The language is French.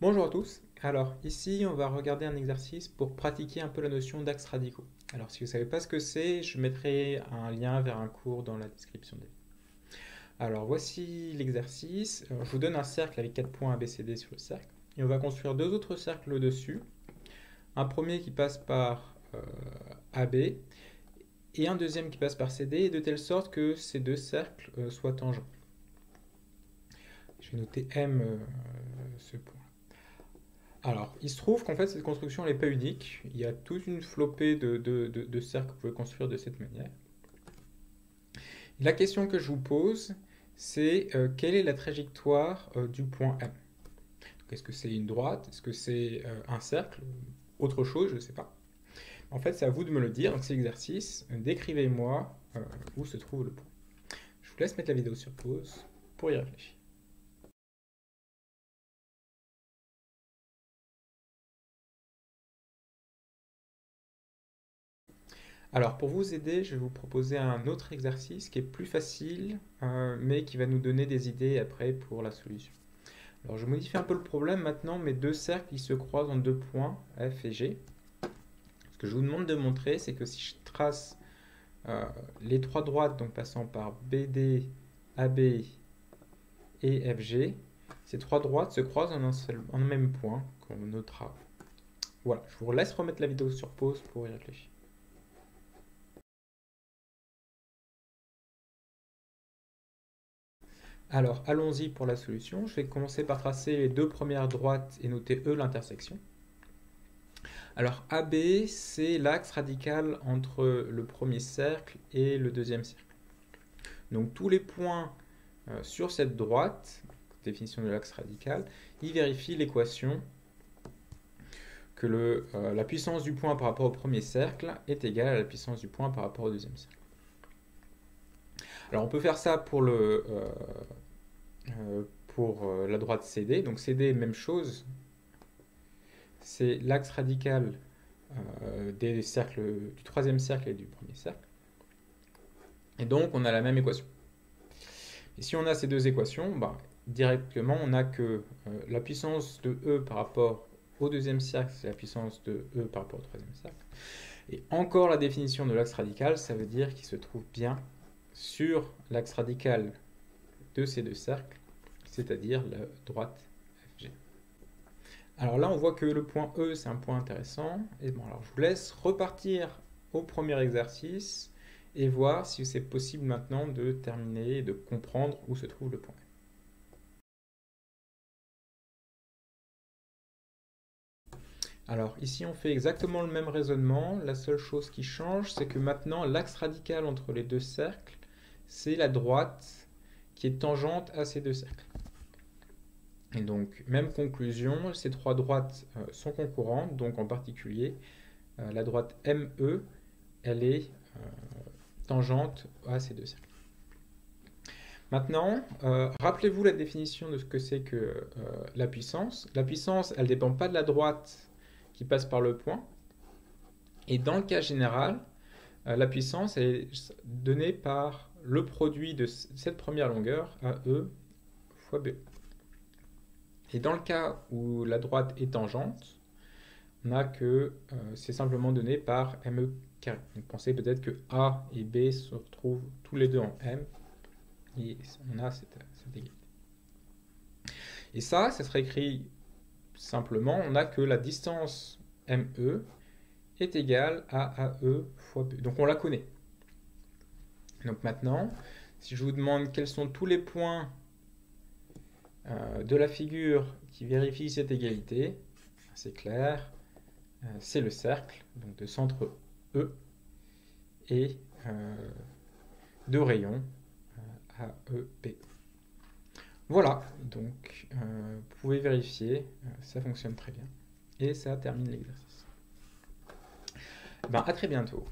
Bonjour à tous. Alors ici on va regarder un exercice pour pratiquer un peu la notion d'axes radicaux. Alors si vous ne savez pas ce que c'est, je mettrai un lien vers un cours dans la description des vidéos. Alors voici l'exercice. Je vous donne un cercle avec 4 points ABCD sur le cercle. Et on va construire deux autres cercles au-dessus. Un premier qui passe par AB et un deuxième qui passe par CD, de telle sorte que ces deux cercles soient tangents. Je vais noter M ce point. Alors, il se trouve qu'en fait, cette construction n'est pas unique. Il y a toute une flopée de cercles que vous pouvez construire de cette manière. La question que je vous pose, c'est quelle est la trajectoire du point M? Est-ce que c'est une droite? Est-ce que c'est un cercle? Autre chose, je ne sais pas. En fait, c'est à vous de me le dire. Donc, c'est l'exercice. Décrivez-moi où se trouve le point. Je vous laisse mettre la vidéo sur pause pour y réfléchir. Alors pour vous aider, je vais vous proposer un autre exercice qui est plus facile, mais qui va nous donner des idées après pour la solution. Alors je modifie un peu le problème maintenant, mes deux cercles ils se croisent en deux points, F et G. Ce que je vous demande de montrer, c'est que si je trace les trois droites, donc passant par BD, AB et FG, ces trois droites se croisent en un même point qu'on notera. Voilà, je vous laisse remettre la vidéo sur pause pour y réfléchir. Alors, allons-y pour la solution. Je vais commencer par tracer les deux premières droites et noter E l'intersection. Alors, AB, c'est l'axe radical entre le premier cercle et le deuxième cercle. Donc, tous les points sur cette droite, définition de l'axe radical, ils vérifient l'équation que la puissance du point par rapport au premier cercle est égale à la puissance du point par rapport au deuxième cercle. Alors, on peut faire ça pour la droite CD. Donc CD, même chose, c'est l'axe radical des cercles, du troisième cercle et du premier cercle. Et donc on a la même équation. Et si on a ces deux équations, directement on a que la puissance de E par rapport au deuxième cercle, c'est la puissance de E par rapport au troisième cercle. Et encore la définition de l'axe radical, ça veut dire qu'il se trouve bien sur l'axe radical de ces deux cercles, c'est-à-dire la droite FG. Alors là, on voit que le point E, c'est un point intéressant. Et bon, alors je vous laisse repartir au premier exercice et voir si c'est possible maintenant de terminer et de comprendre où se trouve le point E. Alors ici, on fait exactement le même raisonnement. La seule chose qui change, c'est que maintenant, l'axe radical entre les deux cercles, c'est la droite qui est tangente à ces deux cercles. Et donc, même conclusion, ces trois droites sont concurrentes, donc en particulier, la droite ME, elle est tangente à ces deux cercles. Maintenant, rappelez-vous la définition de ce que c'est que la puissance. La puissance, elle ne dépend pas de la droite qui passe par le point. Et dans le cas général, la puissance est donnée par le produit de cette première longueur, AE fois BE. Et dans le cas où la droite est tangente, on a que c'est simplement donné par ME carré. Donc pensez peut-être que A et B se retrouvent tous les deux en M, et on a cette égalité. Et ça serait écrit simplement, on a que la distance ME est égale à AE fois B. Donc on la connaît. Donc maintenant, si je vous demande quels sont tous les points de la figure qui vérifient cette égalité, c'est clair, c'est le cercle, donc de centre E et de rayon AEP. Voilà, donc vous pouvez vérifier, ça fonctionne très bien. Et ça termine l'exercice. À très bientôt.